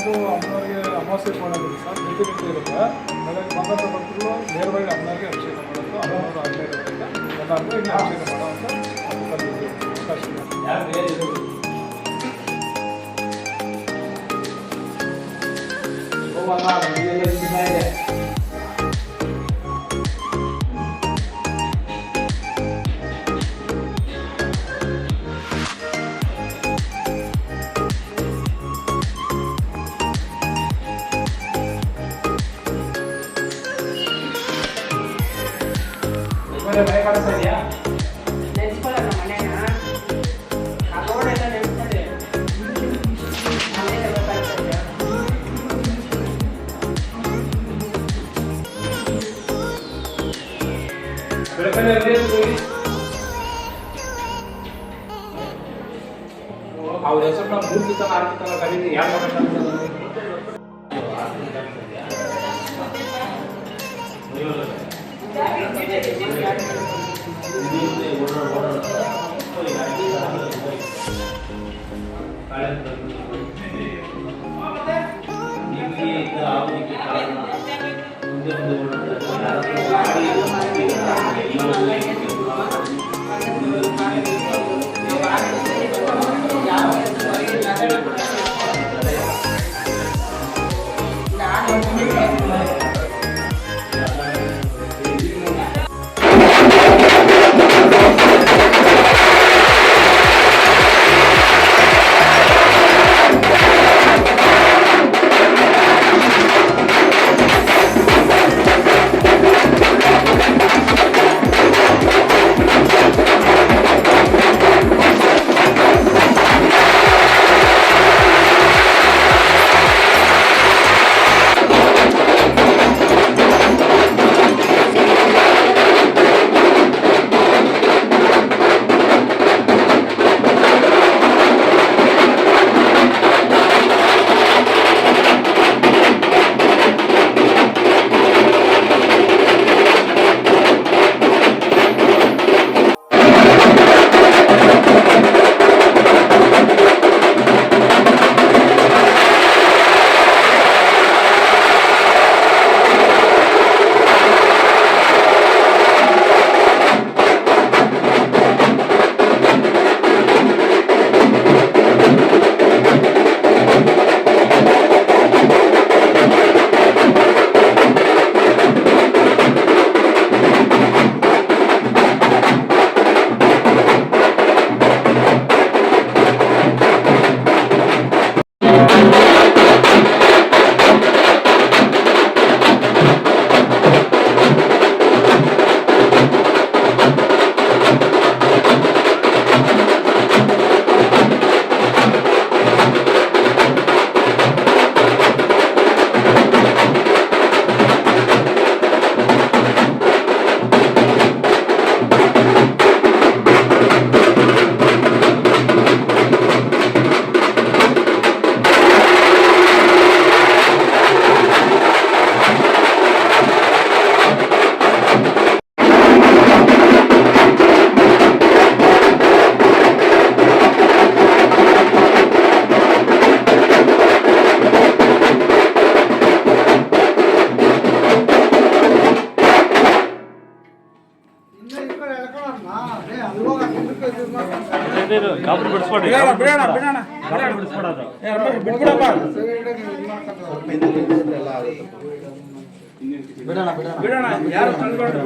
ಇವತ್ತು ಅಮ್ಮನವರಿಗೆ ಅಮಾವಾಸ್ಯೆ ಮಾಡೋದಿಲ್ಲ ಸರ್, ನಿತ್ಯ ಇರುತ್ತೆ. ಹಾಗಾಗಿ ಬಂದಂಥ ಭಕ್ತರು ನೇರವಾಗಿ ಅಮ್ಮನವರಿಗೆ ಅಭಿಷೇಕ ಮಾಡೋದು, ಅಮ್ಮನವರು ಆಗಲೇ ಇರೋದ್ರಿಂದ ಎಲ್ಲರಿಗೂ ಇಲ್ಲಿ ಅಭಿಷೇಕ ಮಾಡುವಂಥ ಅವಕಾಶ ಇದೆ. ಮನೆ ಕಾಣಿಸ್ತಾ ಇದೆಯಾ? ನೆನೆಸ್ಕೊಳ್ಳೋಣ ಮನೆನ, ಆ ರೋಡೆಲ್ಲ ನೆನೆಸ್ತದೆ. ಮನೆಯೆಲ್ಲ ಗೊತ್ತಾಗ್ತದೆ. ಅವ್ರ ಹೆಸರು ನಾವು 3 ಕಿತ್ತ 4 ಕಿತ್ತ ಕರೀತೀವಿ. ಯಾರು ಕಾಪುರ ಬಿಡಿಸ್ಕೊಡಿ, ಬಿಡಿಸ್ಕೊಡೋದು ಬಿಡೋಣ ಯಾರು ತಂದ್ಕೊಂಡು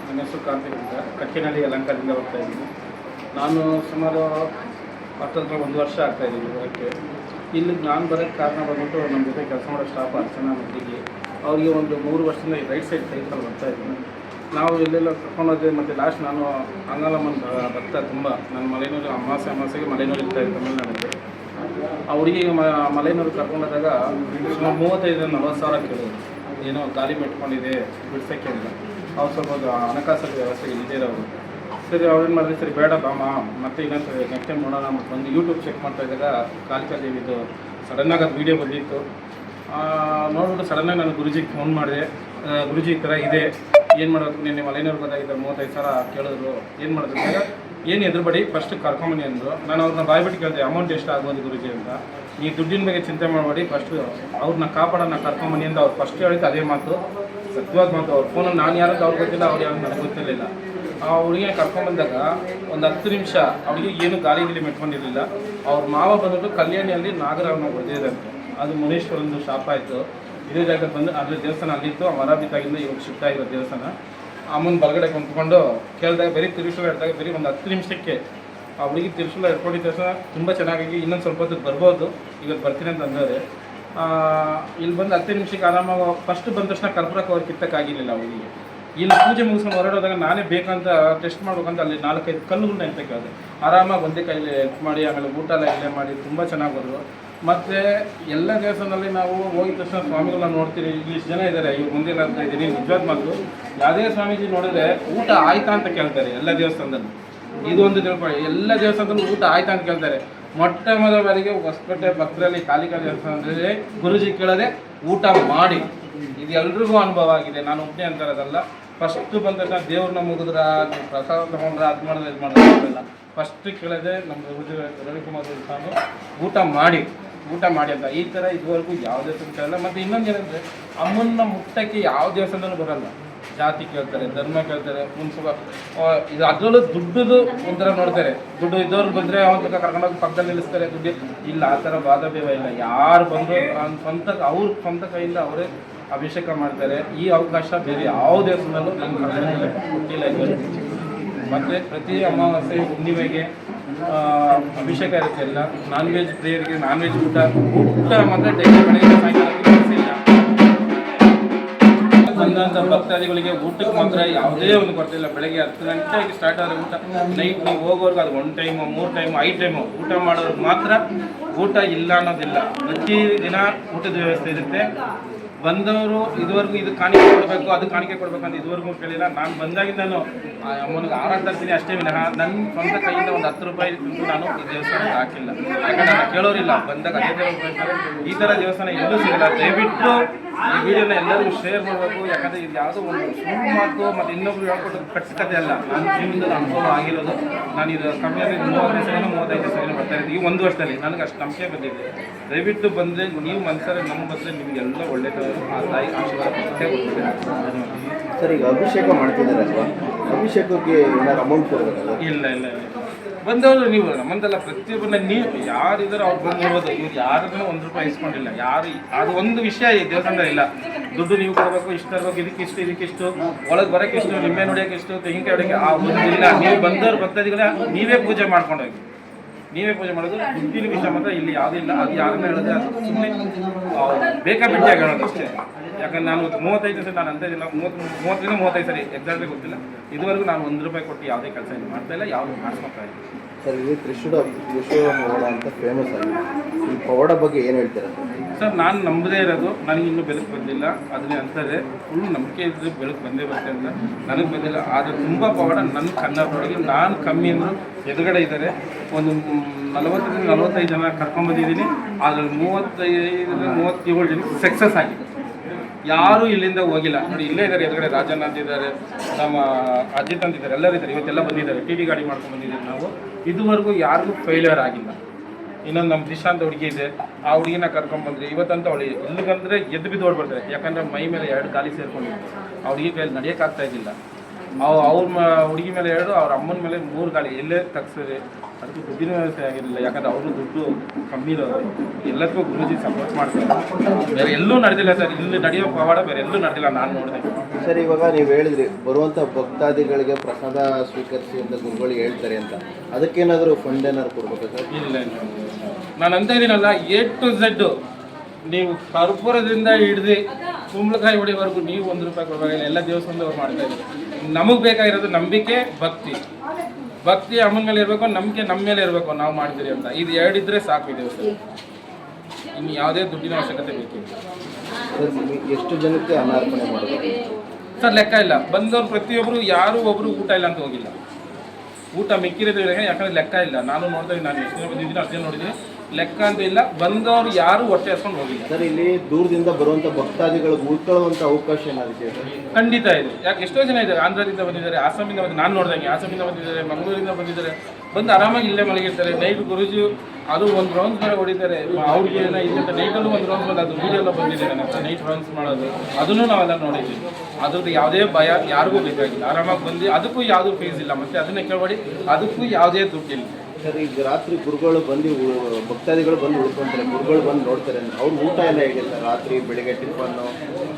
ನನ್ನ ಹೆಸರು ಕಾಂತಿ ಅಂತ ಕಕ್ಕಿನಹಳ್ಳಿ ಯಲಹಂಕದಿಂದ ಬರ್ತಾ ಇದ್ದೀನಿ. ನಾನು ಸುಮಾರು 1 ವರ್ಷ ಆಗ್ತಾಯಿದ್ದೀನಿ ಬರೋಕ್ಕೆ. ಇಲ್ಲಿಗೆ ನಾನು ಬರೋಕ್ಕೆ ಕಾರಣ ಬಂದ್ಬಿಟ್ಟು ನಮ್ಮ ಜೊತೆ ಕೆಲಸ ಮಾಡೋ ಸ್ಟಾಫ್ ಅರ್ಚನಾ ಮಟ್ಟಿಗೆ ಅವರಿಗೆ ಒಂದು 3 ವರ್ಷದಿಂದ ಈ ರೈಟ್ ಸೈಡ್ ಕೈ ಕಾಲು ಬರ್ತಾ ಇದ್ದೀನಿ. ನಾವು ಎಲ್ಲೆಲ್ಲ ಕರ್ಕೊಂಡೋದೆ. ಮತ್ತು ಲಾಸ್ಟ್ ನಾನು ಅಂಗಾಲಮ್ಮನ ಭಕ್ತ ತುಂಬ. ನಾನು ಮಲೆನೂರು ಅಮಾಸೆಗೆ ಮಲೆನೂರು ಇರ್ತಾ ಇದ್ದೆ ತಮಿಳ್ನಾಡಿಗೆ. ಆ ಹುಡುಗಿಗೆ ಮಲೆನೂರು ಕರ್ಕೊಂಡೋದಾಗ ಸುಮಾರು 35-40 ಸಾವಿರ ಕೇಳಿದ್ರು. ಏನೋ ಗಾಲಿ ಮೆಟ್ಕೊಂಡಿದೆ ಬಿಡ್ಸೋಕ್ಕೆ ಇಲ್ಲ. ಅವ್ರು ಸ್ವಲ್ಪ ಹಣಕಾಸು ವ್ಯವಸ್ಥೆ ಇದ್ದಿರೋರು. ಸರಿ ಅವ್ರೇನು ಮಾಡಿದ್ರೆ, ಸರಿ ಬೇಡ ಬಾಮ ಮತ್ತೆ ಇನ್ನೊಂದು ನೆಕ್ಸ್ಟ್ ಟೈಮ್ ನೋಡೋಣ. ಮತ್ತು ಒಂದು ಯೂಟ್ಯೂಬ್ ಚೆಕ್ ಮಾಡ್ತಾ ಇದ್ದಾಗ ಕಾಲಿಕಾ ದೇವಿದು ಸಡನ್ನಾಗಿ ಅದು ವೀಡಿಯೋ ಬಂದಿತ್ತು. ನೋಡ್ಬಿಟ್ಟು ಸಡನ್ನಾಗಿ ನಾನು ಗುರುಜಿಗೆ ಫೋನ್ ಮಾಡಿದೆ. ಗುರುಜಿ ಈ ಥರ ಇದೆ, ಏನು ಮಾಡೋದು? ನಿನ್ನೆ ಮಲೆನೂರು ಗೊತ್ತಾಗಿದ್ದ 35 ಸಾವಿರ ಕೇಳಿದ್ರು, ಏನು ಮಾಡಿದ್ರು ಅಂದಾಗ ಏನು ಎದುರುಬಡಿ ಫಸ್ಟ್ ಕರ್ಕೊಂಬನಿ ಅಂದರು. ನಾನು ಅವ್ರನ್ನ ಬಾಯ್ಬಿಟ್ಟು ಕೇಳಿದೆ, ಅಮೌಂಟ್ ಎಷ್ಟು ಆಗ್ಬೋದು ಗುರುಜಿ ಅಂತ. ನೀವು ದುಡ್ಡಿನ ಬಗ್ಗೆ ಚಿಂತೆ ಮಾಡಬೇಡಿ, ಫಸ್ಟು ಅವ್ರನ್ನ ಕಾಪಾಡೋಣ ಕರ್ಕೊಂಬನಿ ಅಂತ ಅವ್ರು ಫಸ್ಟ್ ಹೇಳಿದ್ದು ಅದೇ ಮಾತು. ಸತ್ಯವಾದ ಮಾತು. ಅವ್ರ ಫೋನಲ್ಲಿ ನಾನು ಯಾರಂತ ಅವ್ರಿಗೆ ಗೊತ್ತಿಲ್ಲ, ಅವ್ರು ಯಾರು ನನಗೆ ಗೊತ್ತಿರಲಿಲ್ಲ. ಆ ಹುಡುಗಿನ ಕರ್ಕೊಂಡ್ಬಂದಾಗ ಒಂದು 10 ನಿಮಿಷ ಅವಳಿಗೆ ಏನು ಗಾಳಿ ಮೆಟ್ಕೊಂಡಿರಲಿಲ್ಲ. ಅವ್ರ ಮಾವ ಬಂದ್ಬಿಟ್ಟು ಕಲ್ಯಾಣಿಯಲ್ಲಿ ನಾಗರಾವನ ಹೊಡೆದಿರಂತೆ. ಅದು ಮುನೇಶ್ವರಂದು ಶಾಪ ಆಯಿತು. ಇದೇ ಜಾಗಕ್ಕೆ ಬಂದು ಅದ್ರ ದೇವಸ್ಥಾನ ಅಲ್ಲಿತ್ತು. ಆ ಮರ ಬಿದ್ದಾಗಿಂದ ಇವಾಗ ಶಿಫ್ಟ್ ಆಗಿರೋ ದೇವಸ್ಥಾನ. ಅಮ್ಮನ ಬಲಗಡೆ ಕುಂತ್ಕೊಂಡು ಕೇಳಿದಾಗ ಬರೀ ತಿರುಶೂಲ ಹಿಡ್ದಾಗ ಬರೀ ಒಂದು 10 ನಿಮಿಷಕ್ಕೆ ಆ ಹುಡುಗಿ ತಿರುಶೂಲ ಹಿಡ್ಕೊಂಡಿದ್ದ ತಕ್ಷಣ ತುಂಬ ಚೆನ್ನಾಗಿ ಇನ್ನೊಂದು ಸ್ವಲ್ಪ ಹೊತ್ತು ಬರ್ಬೋದು, ಇವತ್ತು ಬರ್ತೀನಿ ಅಂತ ಅಂದವ್ರೆ. ಇಲ್ಲಿ ಬಂದು 10 ನಿಮಿಷಕ್ಕೆ ಆರಾಮಾಗಿ ಫಸ್ಟ್ ಬಂದ ತಕ್ಷಣ ಕರ್ಪೂರಕ್ಕೆ ಅವ್ರು ಕಿತ್ತಕ್ಕಾಗಿರಲಿಲ್ಲ ಅವಳಿಗೆ. ಇಲ್ಲಿ ಪೂಜೆ ಮುಗಿಸ್ಕೊಂಡು ಹೊರಡೋದಾಗ ನಾನೇ ಬೇಕಂತ ಟೆಸ್ಟ್ ಮಾಡ್ಬೇಕಂತ ಅಲ್ಲಿ 4-5 ಕಲ್ಲುಗಳನ್ನ ಎಂತ ಕೇಳಿದೆ. ಆರಾಮಾಗಿ ಒಂದೇ ಕೈಲಿ ಎತ್ ಮಾಡಿ ಆಮೇಲೆ ಊಟ ಎಲ್ಲ ಇಲ್ಲೇ ಮಾಡಿ ತುಂಬ ಚೆನ್ನಾಗಿ ಬಂದರು. ಮತ್ತು ಎಲ್ಲ ದೇವಸ್ಥಾನದಲ್ಲಿ ನಾವು ಹೋಗಿದ ತಕ್ಷಣ ಸ್ವಾಮಿಗಳನ್ನ ನೋಡ್ತೀರಿ. ಇಷ್ಟು ಜನ ಇದ್ದಾರೆ, ಇವ್ರು ಮುಂದಿಲ್ಲ ಅಂತ ಇದ್ದೀನಿ. ನಿಜವಾದ ಮಾತು, ಯಾವುದೇ ಸ್ವಾಮೀಜಿ ನೋಡಿದ್ರೆ ಊಟ ಆಯ್ತಾ ಅಂತ ಕೇಳ್ತಾರೆ ಎಲ್ಲ ದೇವಸ್ಥಾನದಲ್ಲಿ. ಇದು ಒಂದು ತಿಳ್ಕೊಳ್ಳಿ, ಎಲ್ಲ ದೇವಸ್ಥಾನದಲ್ಲೂ ಊಟ ಆಯ್ತಾ ಅಂತ ಕೇಳ್ತಾರೆ. ಮೊಟ್ಟ ಮೊದಲ ಬಾರಿಗೆ ಹೊಸಪೇಟೆ ಭಕ್ತರಲ್ಲಿ ಕಾಲಿಕಾ ದೇವಸ್ಥಾನದಲ್ಲಿ ಗುರುಜಿ ಕೇಳೋದೆ ಊಟ ಮಾಡಿ. ಇದು ಎಲ್ರಿಗೂ ಅನುಭವ ಆಗಿದೆ, ನಾನು ಒಬ್ಬನೇ ಅಂತಾರದಲ್ಲ. ಫಸ್ಟು ಬಂದ ತಕ್ಷಣ ದೇವ್ರನ್ನ ಮುಗಿದ್ರ ಪ್ರಸಾದ ತೊಗೊಂಡ್ರೆ ಅದು ಮಾಡಿದ್ರೆ ಇದು ಮಾಡೋದಿಲ್ಲ. ಫಸ್ಟ್ ಕೇಳೋದೆ ನಮ್ಮ ರವಿಕುಮಾರ್ ಸ್ವಾಮಿ ಊಟ ಮಾಡಿ ಅಂತ. ಈ ಥರ ಇದುವರೆಗೂ ಯಾವುದೇ ಕೇಳಲ್ಲ. ಮತ್ತು ಇನ್ನೊಂದು ಏನಂದರೆ, ಅಮ್ಮನ್ನ ಮುಟ್ಟಕ್ಕೆ ಯಾವ ದೇವಸ್ಥಾನದಲ್ಲೂ ಬರಲ್ಲ. ಜಾತಿ ಕೇಳ್ತಾರೆ, ಧರ್ಮ ಕೇಳ್ತಾರೆ, ಇದು ಅದರಲ್ಲೂ ದುಡ್ಡುದು ಒಂಥರ ನೋಡ್ತಾರೆ. ದುಡ್ಡು ಇದ್ದವ್ರು ಬಂದರೆ ಅವನ ಕರ್ಕೊಂಡೋಗಿ ಪಕ್ಕದಲ್ಲಿ ನಿಲ್ಲಿಸ್ತಾರೆ. ದುಡ್ಡು ಇಲ್ಲ, ಆ ಥರ ವಾದ ಭೇದ ಇಲ್ಲ. ಯಾರು ಬಂದರೂ ಅವ್ರ ಸ್ವಂತ ಕೈಯಿಂದ ಅವರೇ ಅಭಿಷೇಕ ಮಾಡ್ತಾರೆ. ಈ ಅವಕಾಶ ಬೇರೆ ಯಾವ ದೇವಸ್ಥಾನದಲ್ಲೂ ನಮ್ಮ ಕೊಟ್ಟಿಲ್ಲ ಇದುವರೆಗೂ. ಮತ್ತು ಪ್ರತಿ ಅಮಾವಾಸ್ಯೆ ಹುಣ್ಣಿಮೆಗೆ ಅಭಿಷೇಕ ಇರುತ್ತೆ. ಎಲ್ಲ ನಾನ್ ವೆಜ್ ಪ್ರಿಯರಿಗೆ ನಾನ್ ವೆಜ್ ಊಟ ಮಾತ್ರ ಡೈಲಿ ಬೆಳಗ್ಗೆ ಸಾಯಂಕಾಲ ಇಲ್ಲ. ಬಂದಂಥ ಭಕ್ತಾದಿಗಳಿಗೆ ಊಟಕ್ಕೆ ಮಾತ್ರ ಯಾವುದೇ ಒಂದು ಕೊರತೆ ಇಲ್ಲ. ಬೆಳಗ್ಗೆ 10 ಗಂಟೆಗೆ ಸ್ಟಾರ್ಟ್ ಆದರೆ ಊಟ ನೈಟ್ ನೀವು ಹೋಗೋರ್ಗೆ ಅದು 1 ಟೈಮು 3 ಟೈಮು 5 ಟೈಮು ಊಟ ಮಾಡೋರ್ಗೆ ಮಾತ್ರ ಊಟ ಇಲ್ಲ ಅನ್ನೋದಿಲ್ಲ. ಪ್ರತಿ ದಿನ ಊಟದ ವ್ಯವಸ್ಥೆ ಇರುತ್ತೆ. ಬಂದವರು ಇದುವರೆಗೂ ಇದು ಕಾಣಿಕೆ ಕೊಡಬೇಕು ಅದು ಕಾಣಿಕೆ ಕೊಡಬೇಕಂತ ಇದುವರೆಗೂ ಕೇಳಿಲ್ಲ. ನಾನು ಬಂದಾಗಿಂದ ನಾನು ಅಮ್ಮನಿಗೆ ಆರಾಟ ತರ್ತೀನಿ ಅಷ್ಟೇ ವಿನಃ ನನ್ನ ಸ್ವಂತ ಕೈಯಿಂದ ಒಂದು 10 ರೂಪಾಯಿ ನಾನು ಈ ದೇವಸ್ಥಾನಕ್ಕೆ ಹಾಕಿಲ್ಲ. ಯಾಕಂದ್ರೆ ನಾನು ಕೇಳೋರಿಲ್ಲ. ಬಂದಾಗ ಅದೇ ದೇವಸ್ಥಾನ ಈ ಥರ ದೇವಸ್ಥಾನ ಎಲ್ಲೂ ಸಿಗಲ್ಲ. ದಯವಿಟ್ಟು ಈ ವಿಡಿಯೋನ ಎಲ್ಲರಿಗೂ ಶೇರ್ ಮಾಡಬೇಕು. ಯಾಕಂದರೆ ಇದು ಯಾವುದೋ ಒಂದು ಸುಳ್ಳು ಮಾತು ಮತ್ತು ಇನ್ನೊಬ್ರು ಹೇಳ್ಕೊಟ್ಟು ಕಟ್ಟಿಕತೆ ಅಲ್ಲ. ನನ್ನ ಜೀವನದಲ್ಲಿ ಅನುಭವ ಆಗಿರೋದು. ನಾನು ಇದು ಕಮ್ಮಿಯಾಗಿ 35 ಸಲ ಬರ್ತಾ ಇದ್ದೀನಿ. ಈ 1 ವರ್ಷದಲ್ಲಿ ನನಗೆ ಅಷ್ಟು ನಂಬಿಕೆ ಬಂದಿದೆ. ದಯವಿಟ್ಟು ಬಂದರೆ ನೀವು ಮನಸ್ಸಲ್ಲಿ ನಮ್ಮ ಬಂದರೆ ನಿಮಗೆಲ್ಲ ಒಳ್ಳೆಯದು. ಆ ತಾಯಿ ಆಶೀರ್ವಾದ ಸರ್, ಈಗ ಅಭಿಷೇಕ ಮಾಡ್ತಿದ್ದಾರೆ ಅಲ್ವಾ? ಅಭಿಷೇಕಕ್ಕೆ ಏನಾದ್ರು ಅಮೌಂಟ್ ಕೊಡಬೇಕಲ್ಲ? ಇಲ್ಲ ಬಂದವರು ನೀವು ನಮ್ಮಂತೆಲ್ಲ ಪ್ರತಿಯೊಬ್ಬರನ್ನ ನೀವು ಯಾರಿದ್ದಾರೆ ಅವ್ರು ಬಂದು ನೋಡ್ಬೋದು. ಇವ್ರು ಯಾರನ್ನೂ 1 ರೂಪಾಯಿ ಇಸ್ಕೊಂಡಿಲ್ಲ. ಯಾರು ಅದು ಒಂದು ವಿಷಯ ಈ ದೇವಸ್ಥಾನದಲ್ಲಿ ಇಲ್ಲ. ದುಡ್ಡು ನೀವು ಕೊಡಬೇಕು, ಇಷ್ಟು ತರಬೇಕು, ಇದಕ್ಕಿಷ್ಟು ಒಳಗೆ ಬರೋಕ್ಕೆ ಇಷ್ಟು, ನಿಮ್ಮೆ ನೋಡೋಕೆ ಇಷ್ಟು, ತೆಂಗಿನಕಾಯಿ ಹೊಡೆಯೋಕ್ಕೆ ಆ ಒಂದು ಇಲ್ಲ. ನೀವು ಬಂದವರು ಭಕ್ತಾದಿಗಳ ನೀವೇ ಪೂಜೆ ಮಾಡ್ಕೊಂಡೋಗಿ ನೀವೇ ಪೂಜೆ ಮಾಡೋದು. ದುಡ್ಡಿನ ವಿಷಯ ಮಾತ್ರ ಇಲ್ಲಿ ಯಾವುದೂ ಇಲ್ಲ. ಅದು ಯಾರನ್ನ ಹೇಳಿದ್ರೆ ಅದು ಸುಮ್ಮನೆ ಬೇಕಾಬಿಟ್ಟಿಯಾಗಿ ಹೇಳೋದು ಅಷ್ಟೇ. ಯಾಕಂದ್ರೆ ನಾನು 35 ಸರಿ ನಾನು ಅಂತ ಇದ್ದೀನಿ. 30-35 ಸರಿ ಎಕ್ಸಾಕ್ಟ್ಲಿ ಗೊತ್ತಿಲ್ಲ. ಇದುವರೆಗೂ ನಾನು 1 ರೂಪಾಯಿ ಕೊಟ್ಟು ಯಾವುದೇ ಕೆಲಸ ಇದು ಮಾಡ್ತಾ ಇಲ್ಲ, ಯಾವುದು ಮಾಡಿಸ್ಕೊತಾ ಇಲ್ಲ. ಸರ್, ಇದು ತ್ರಿಶೂಲ ಪವಾಡ ಅಂತ ಫೇಮಸ್ ಆಗಿದೆ. ಈ ಪವಾಡ ಬಗ್ಗೆ ಏನು ಹೇಳ್ತೀರಾ ಸರ್? ನಾನು ನಂಬದೇ ಇರೋದು, ನನಗೆ ಇನ್ನೂ ಬೆಳಕು ಬಂದಿಲ್ಲ. ಅದನ್ನೇ ಅಂತಾರೆ ಫುಲ್ ನಂಬಿಕೆ ಇದ್ದರೆ ಬೆಳಕು ಬಂದೇ ಬರುತ್ತೆ ಅಂತ. ನನಗೆ ಬಂದಿಲ್ಲ. ಆದರೆ ತುಂಬ ಪವಾಡ ನನ್ನ ಕನ್ನಡದೊಳಗೆ ನಾನು ಕಮ್ಮಿ ಅಂದರು ಎದುರುಗಡೆ ಇದ್ದಾರೆ. ಒಂದು 40-45 ಜನ ಕರ್ಕೊಂಡ್ಬಂದಿದ್ದೀನಿ. ಅದ್ರಲ್ಲಿ 35-37 ಜನ ಸಕ್ಸಸ್ ಆಗಿದೆ. ಯಾರೂ ಇಲ್ಲಿಂದ ಹೋಗಿಲ್ಲ. ನೋಡಿ ಇಲ್ಲೇ ಇದ್ದಾರೆ ಎದುರುಗಡೆ. ರಾಜಣ್ಣ ಅಂತಿದ್ದಾರೆ, ನಮ್ಮ ಅಜಿತ್ ಅಂತಿದ್ದಾರೆ, ಎಲ್ಲರೂ ಇದ್ದಾರೆ. ಇವತ್ತೆಲ್ಲ ಬಂದಿದ್ದಾರೆ. ಟಿ ಗಾಡಿ ಮಾಡ್ಕೊಂಡು ಬಂದಿದ್ದೀವಿ ನಾವು. ಇದುವರೆಗೂ ಯಾರಿಗೂ ಫೇಲ್ಯೂರ್ ಆಗಿಲ್ಲ. ಇನ್ನೊಂದು ನಮ್ಮ ದಿಶಾ ಅಂತ ಹುಡುಗಿ ಇದೆ. ಆ ಹುಡುಗಿನ ಕರ್ಕೊಂಡ್ಬಂದ್ರಿ. ಇವತ್ತಂತ ಅವಳು ಇಲ್ಲಿಗಂದರೆ ಎದ್ದು ಬಿದ್ದು ಓಡ್ಬಿಡ್ತಾರೆ. ಯಾಕಂದರೆ ಮೈ ಮೇಲೆ 2 ಗಾಲಿ ಸೇರ್ಕೊಂಡಿತ್ತು. ಆ ಹುಡುಗಿ ಕೈಯಲ್ಲಿ ನಡೆಯೋಕ್ಕಾಗ್ತಾ ಇದ್ದಿಲ್ಲ. ಅವ್ರ ಹುಡುಗಿ ಮೇಲೆ 2, ಅವ್ರ ಅಮ್ಮನ ಮೇಲೆ 3 ಗಾಲಿ ಎಲ್ಲೇ ತಗ್ಸಿರಿ. ಅದಕ್ಕೆ ದುಡ್ಡಿನ ವ್ಯವಸ್ಥೆ ಆಗಿರಲಿಲ್ಲ. ಯಾಕಂದರೆ ಅವರು ದುಡ್ಡು ಕಮ್ಮಿ ಇರೋದು. ಎಲ್ಲದಕ್ಕೂ ಗುರುಜಿ ಸಪೋರ್ಟ್ ಮಾಡ್ತಾರೆ. ಬೇರೆ ಎಲ್ಲೂ ನಡೆದಿಲ್ಲ ಸರ್. ಇಲ್ಲಿ ನಡೆಯೋ ಪವಾಡ ಬೇರೆ ಎಲ್ಲೂ ನಡೆದಿಲ್ಲ ನಾನು ನೋಡಿದೆ. ಸರ್, ಇವಾಗ ನೀವು ಹೇಳಿದ್ರಿ ಬರುವಂಥ ಭಕ್ತಾದಿಗಳಿಗೆ ಪ್ರಸಾದ ಸ್ವೀಕರಿಸಿ ಅಂತ ಗುರುಗಳು ಹೇಳ್ತಾರೆ ಅಂತ. ಅದಕ್ಕೇನಾದರೂ ಫಂಡ್ ಏನಾದ್ರು ಕೊಡ್ಬೇಕಾ ಸರ್? ಇಲ್ಲ ನಾನು ಅಂತ ಇದ್ದೀನಲ್ಲ, A to Z ನೀವು ಕರ್ಪೂರದಿಂದ ಹಿಡ್ದು ಕುಂಬಳಕಾಯಿ ಹೊಡಿವರೆಗೂ ನೀವು 1 ರೂಪಾಯಿ ಕೊಡಬೇಕಾಗಿಲ್ಲ, ಎಲ್ಲ ದೇವಸ್ಥಾನದವ್ರು ಮಾಡ್ತಾ ಇದ್ದಾರೆ. ನಮಗೆ ಬೇಕಾಗಿರೋದು ನಂಬಿಕೆ, ಭಕ್ತಿ ಅಮ್ಮನ ಮೇಲೆ ಇರಬೇಕು, ನಂಬಿಕೆ ನಮ್ಮ ಮೇಲೆ ಇರಬೇಕು, ನಾವು ಮಾಡ್ತೀರಿ ಅಂತ. ಇದು 2 ಇದ್ರೆ ಸಾಕು ಈ ದೇವಸ್ಥಾನ. ಇನ್ನು ಯಾವುದೇ ದುಡ್ಡಿನ ಅವಶ್ಯಕತೆ ಬೇಕಿಲ್ಲ. ಎಷ್ಟು ಜನಕ್ಕೆ ಅನಾರ್ಪಣೆ ಮಾಡೋದು ಸರ್ ಲೆಕ್ಕ ಇಲ್ಲ. ಬಂದವ್ರು ಪ್ರತಿಯೊಬ್ಬರು ಯಾರು ಒಬ್ಬರು ಊಟ ಇಲ್ಲ ಅಂತ ಹೋಗಿಲ್ಲ. ಊಟ ಮಿಕ್ಕಿರೋದು ಯಾಕಂದ್ರೆ ಲೆಕ್ಕ ಇಲ್ಲ. ನಾನು ನೋಡ್ತಾ ನಾನು ಎಷ್ಟು ಜನ ಬಂದಿದ್ದೀನಿ ಅಷ್ಟೇ ನೋಡಿದ್ದೀನಿ, ಲೆಕ್ಕ ಅಂತ ಇಲ್ಲ. ಬಂದವರು ಯಾರು ಹೊಟ್ಟೆ ಹಸ್ಕೊಂಡು ಹೋಗಿಲ್ಲ. ಸರ್ ಇಲ್ಲಿ ದೂರದಿಂದ ಬರುವಂಥ ಭಕ್ತಾದಿಗಳು ಉಳ್ಕೊಳ್ಳುವಂಥ ಅವಕಾಶ ಏನಾಗುತ್ತೆ ಸರ್? ಖಂಡಿತ ಇದೆ. ಯಾಕೆ ಎಷ್ಟೋ ಜನ ಇದ್ದಾರೆ, ಆಂಧ್ರದಿಂದ ಬಂದಿದ್ದಾರೆ, ಆಸಾಮಿಂದ ಬಂದು ನಾನು ನೋಡಿದಂಗೆ ಆಸಾಮಿಂದ ಬಂದಿದ್ದಾರೆ, ಮಂಗಳೂರಿಂದ ಬಂದಿದ್ದಾರೆ, ಬಂದು ಆರಾಮಾಗಿ ಇಲ್ಲೇ ಮಲಗಿರ್ತಾರೆ. ನೈಟ್ ಗುರುಜಿ ಅದು 1 ರೌಂಡ್ಸ್ ಬೇರೆ ಹೊಡಿತಾರೆ. ಅವ್ರಿಗೆ ಏನೋ ಇಲ್ಲಿಂದ ನೈಟಲ್ಲೂ 1 ರೌಂಡ್ಸ್ ಬಂದು ಅದು ವೀಡಿಯೋ ಎಲ್ಲ ಬಂದಿದೆ ನನ್ನ ನೈಟ್ ರೌಂಡ್ಸ್ ಮಾಡೋದು, ಅದನ್ನು ನಾವೆಲ್ಲ ನೋಡಿದ್ದೀವಿ. ಅದ್ರದ್ದು ಯಾವುದೇ ಭಯ ಯಾರಿಗೂ ಬೇಕಾಗಿಲ್ಲ. ಆರಾಮಾಗಿ ಬಂದು ಅದಕ್ಕೂ ಯಾವುದೂ ಫೀಸ್ ಇಲ್ಲ. ಮತ್ತು ಅದನ್ನೇ ಕೇಳಬೇಡಿ, ಅದಕ್ಕೂ ಯಾವುದೇ ದುಡ್ಡಿಲ್ಲ. ಸರ್ ಈಗ ರಾತ್ರಿ ಗುರುಗಳು ಬಂದು ಭಕ್ತಾದಿಗಳು ಬಂದು ಉಳ್ಕೊಂತಾರೆ, ಗುರುಗಳು ಬಂದು ನೋಡ್ತಾರೆ, ಅವ್ರ ಊಟ ಎಲ್ಲ ಹೇಗೆ ಸರ್? ರಾತ್ರಿ ಬೆಳಿಗ್ಗೆ ಟಿಫನ್ನು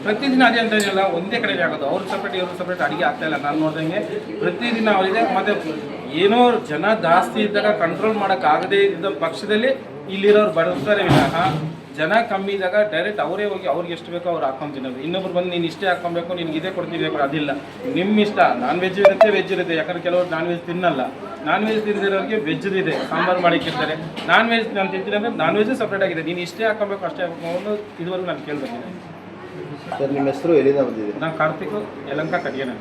ಪ್ರತಿದಿನ ಅದೇ ಅಂತ ಏನಿಲ್ಲ, ಒಂದೇ ಕಡೆಗೆ ಆಗೋದು. ಅವ್ರು ಸಪ್ರೇಟ್ ಇವರು ಸಪ್ರೇಟ್ ಅಡುಗೆ ಆಗ್ತಾ ಇಲ್ಲ. ನಾನು ನೋಡ್ದಂಗೆ ಪ್ರತಿದಿನ ಅವರಿದೆ. ಮತ್ತು ಏನೋ ಜನ ಜಾಸ್ತಿ ಇದ್ದಾಗ ಕಂಟ್ರೋಲ್ ಮಾಡೋಕ್ಕಾಗದೇ ಇದ್ದ ಪಕ್ಷದಲ್ಲಿ ಇಲ್ಲಿರೋರು ಬರ್ತಾರೆ ವಿನಃ, ಜನ ಕಮ್ಮಿ ಇದ್ದಾಗ ಡೈರೆಕ್ಟ್ ಅವರೇ ಹೋಗಿ ಅವ್ರಿಗೆ ಎಷ್ಟು ಬೇಕೋ ಅವ್ರು ಹಾಕೊಂಡು ತಿನ್ನೋದು. ಇನ್ನೊಬ್ರು ಬಂದು ನೀನು ಇಷ್ಟೇ ಹಾಕ್ಕೊಬೇಕು, ನಿನ್ಗೆ ಇದೇ ಕೊಡ್ತೀವಿ, ಅದಿಲ್ಲ. ನಿಮ್ಮ ಇಷ್ಟ. ನಾನ್ ವೆಜ್ ಇರುತ್ತೆ, ವೆಜ್ ಇರುತ್ತೆ. ಯಾಕಂದ್ರೆ ಕೆಲವರು ನಾನ್ ವೆಜ್ ತಿನ್ನಲ್ಲ. ನಾನ್ ವೆಜ್ ತಿಂದಿರೋರಿಗೆ ವೆಜ್ ಇದೆ, ಸಾಂಬಾರು ಮಾಡಿಕ್ಕಿರ್ತಾರೆ. ನಾನ್ ವೆಜ್ ನಾನು ತಿಂತೀನಿ ಅಂದರೆ ನಾನ್ ವೆಜ್ ಸಪ್ರೇಟ್ ಆಗಿದೆ. ನೀನು ಇಷ್ಟೇ ಹಾಕ್ಕೊಬೇಕು ಅಷ್ಟೇ ಹಾಕೊಂಡು ಇದುವರೆಗೂ ನಾನು ಕೇಳ್ಬೇಕಿದೆ. ಸರ್ ನಿಮ್ಮ ಹೆಸರು ಎಲ್ಲಿಂದ ಬಂದಿದ್ದೀರಿ? ನಾನು ಕಾರ್ತಿಕ್, ಯಲಹಂಕ ಕಟ್ಟಿಗೆ.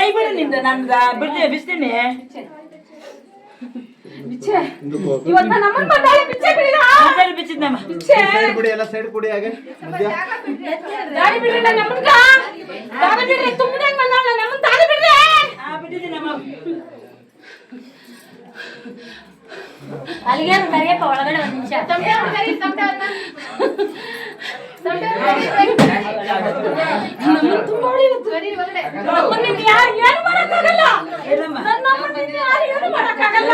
ಕೈ ಬಿಡು ನಿಂದು ನಾನು ಬಿಡ್ತೀನಿ ಬಿಸ್ತೀನಿ ಇವತ್ತ ನಮ್ಮನ್ನ ಬಂದಾಳೆ ಬಿಚ್ಚೆ ಬಿಡಿಲ್ಲ ಬಿಚ್ಚಿದ್ನಮ್ಮ ಸೈಡ್ ಕೊಡಿ ಎಲ್ಲ ಸೈಡ್ ಕೊಡಿ ಹಾಗೆ ಮಧ್ಯ ದಾರಿ ಬಿಡ್ರಿ ನಮ್ಮನ್ನ ದಾರಿ ಬಿಡ್ರಿ ತುಂಬನೆ ಬಂದಾಳೆ ನಮ್ಮನ್ನ ದಾರಿ ಬಿಡ್ರಿ ಬಿಟ್ಟಿದ್ದೀನಮ್ಮ ಅಲ್ಲಿಗೆ ಕರಿಯಪ್ಪ ಒಳಗಡೆ ಒಂದು ನಿಮಿಷ ತಮ್ಮೆ ಕರಿ ತಮ್ಮೆ ನಮ್ಮನ್ನ ತುಂಬಾ ಹೊಡಿಯುತ್ತೆ ನಮ್ಮನ್ನ ಯಾರು ಏನು ಮಾಡಕ್ಕಾಗಲ್ಲ ನಮ್ಮನ್ನ ಯಾರು ಏನು ಮಾಡಕ್ಕಾಗಲ್ಲ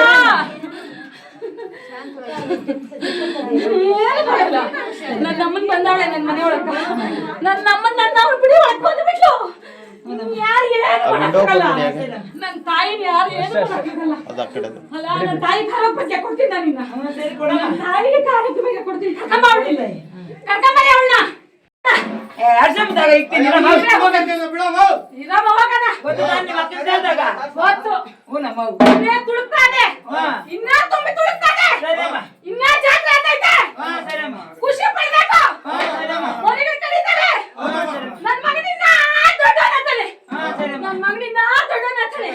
ನನ್ನ ಅಮ್ಮನ್ ಬಂದಾಳೆ ನನ್ನ ಮನೆ ಒಳಗ ನನ್ನ ಅಮ್ಮನ್ ನನ್ನ ಅವ್ರು ಬಿಡಿ ಒಳಗ್ ಬಂದ್ಬಿಟ್ಲು ಯಾರು ಏನು ಮಾಡಕ್ಕಾಗಲ್ಲ ನನ್ನ ತಾಯಿನ ಯಾರು ಏನು ಮಾಡಕ್ಕಾಗಲ್ಲ ಅದು ಆ ಕಡೆ ಅಲ್ಲ ನನ್ನ ತಾಯಿ ಖಾರ ಬಗ್ಗೆ ಕೊಡ್ತೀನಿ ನಾನು ತಾಯಿಗೆ ಖಾರದ ಬಗ್ಗೆ ಕೊಡ್ತೀನಿ ಕರ್ಕೊಂಡ್ ಮಾಡ್ಲಿಲ್ಲ ಕರ್ಕೊಂಡ್ ಬರೀ ಅವಳನ್ನ ಅರ್ಸಮ್ದಾಗ ಇಕ್ತೀನಿ ಇರಮ್ಮ ಹೋಗಣ ಗೊತ್ತು ಇನ್ನೇ ತುಳುಕ್ತಾನೆ ಇನ್ನ ತುಂಬಿ ತುಳುಕ್ತಾನೆ ಇನ್ನ ಜಾತ್ರೆ ಆಗ್ತೈತೆ ಖುಷಿ ಪಡ್ಬೇಕು ಮನೆಗಳು ಕರೀತಾರೆ ನನ್ನ ಮಗನಿಂದ ದೊಡ್ಡವನಾಗ್ತಾನೆ ನನ್ನ ಮಗನಿಂದ ದೊಡ್ಡವನಾಗ್ತಾನೆ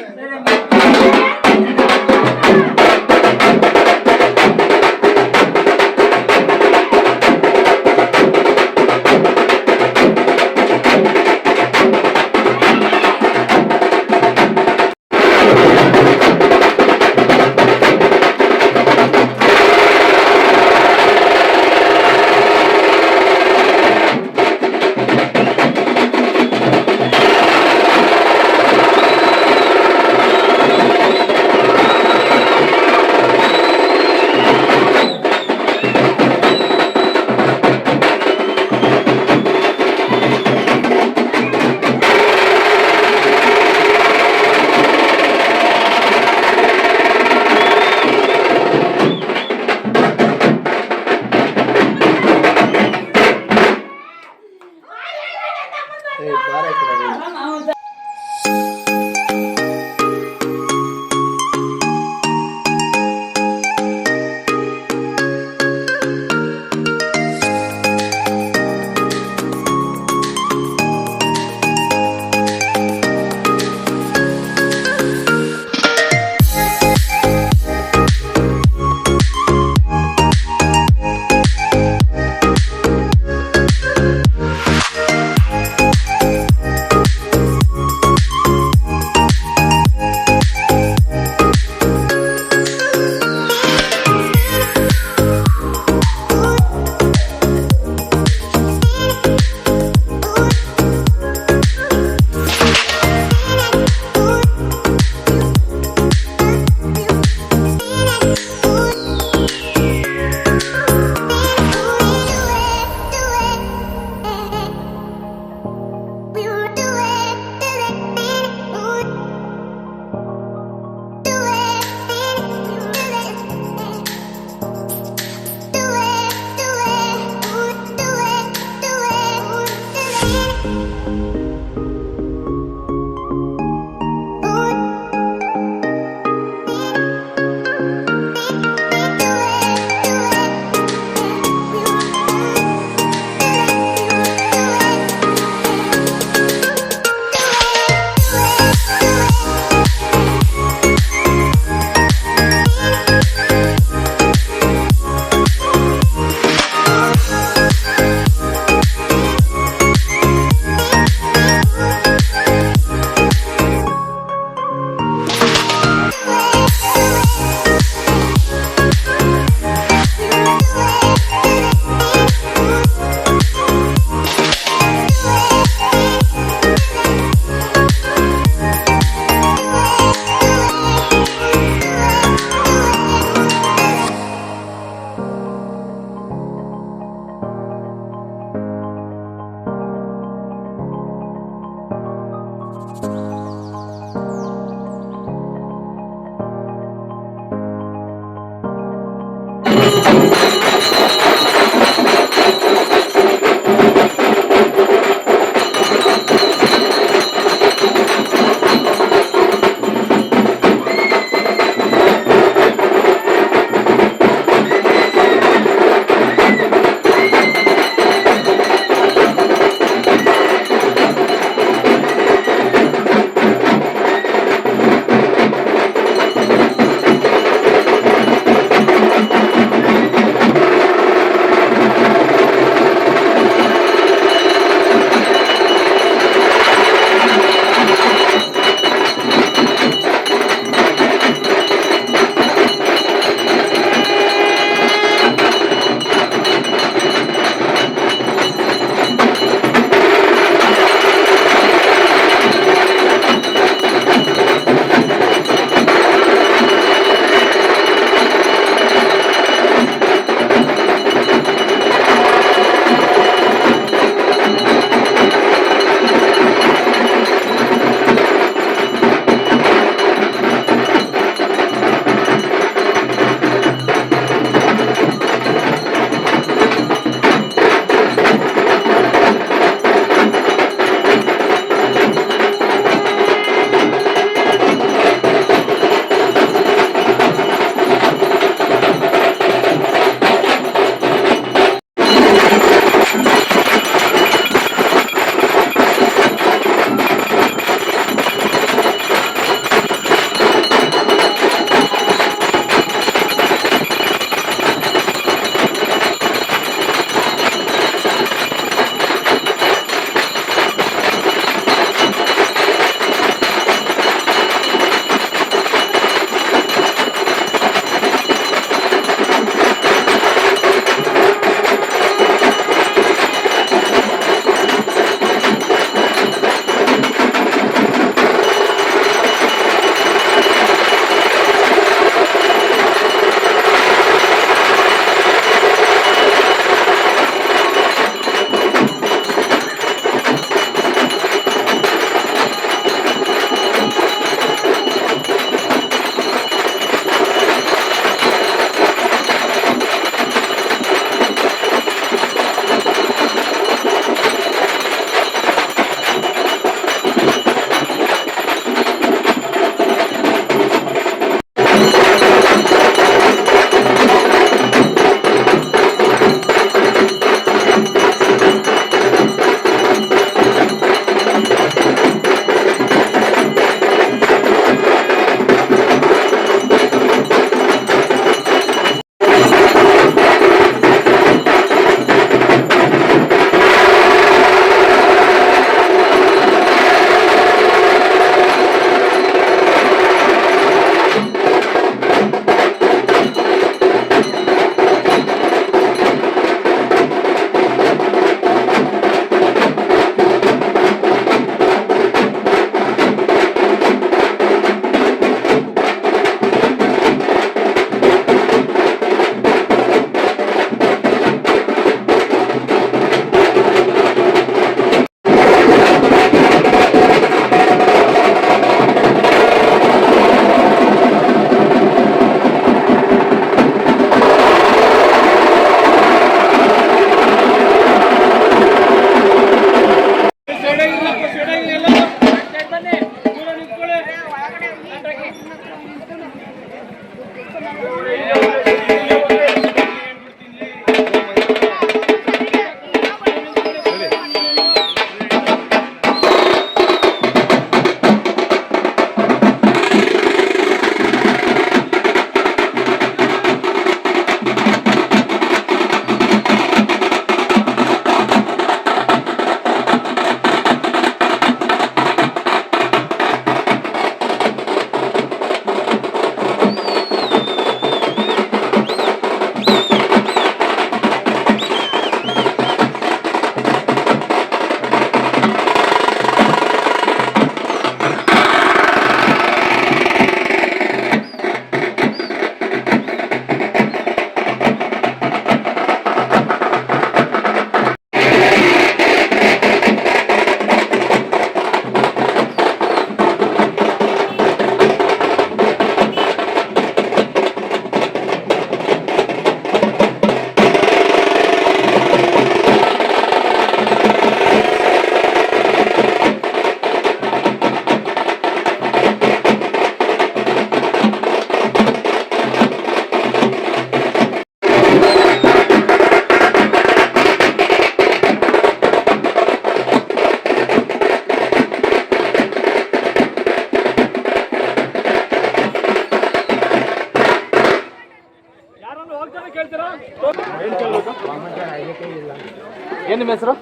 ಏನ್ ನಿಮ್ಮ ಹೆಸರು?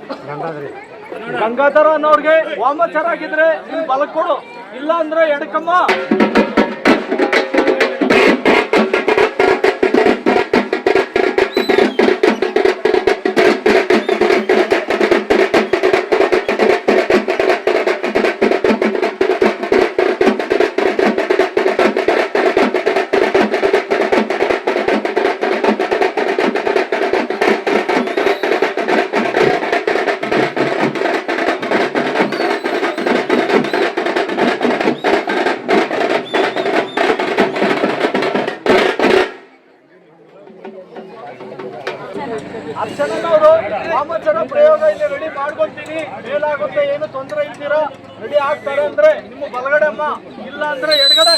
ಗಂಗಾಧರ ಅನ್ನೋರ್ಗೆ ವಾಮಾಚಾರ ಆಗಿದ್ರೆ ನಿಮ್ ಬಲ ಕೊಡು, ಇಲ್ಲ ಅಂದ್ರೆ ಎಡಕಮ್ಮ. ಅರ್ಚನವರು ವಾಮಾಚಾರ ಪ್ರಯೋಗ ಇಲ್ಲಿ ರೆಡಿ ಮಾಡ್ಕೊಂತೀನಿ, ಮೇಲಾಗುತ್ತೆ, ಏನು ತೊಂದರೆ ಇಲ್ದಿರ ರೆಡಿ ಆಗ್ತಾರೆ ಅಂದ್ರೆ ನಿಮ್ಮ ಬಲಗಡೆ ಅಮ್ಮ, ಇಲ್ಲ ಅಂದ್ರೆ ಎಡಗಡೆ.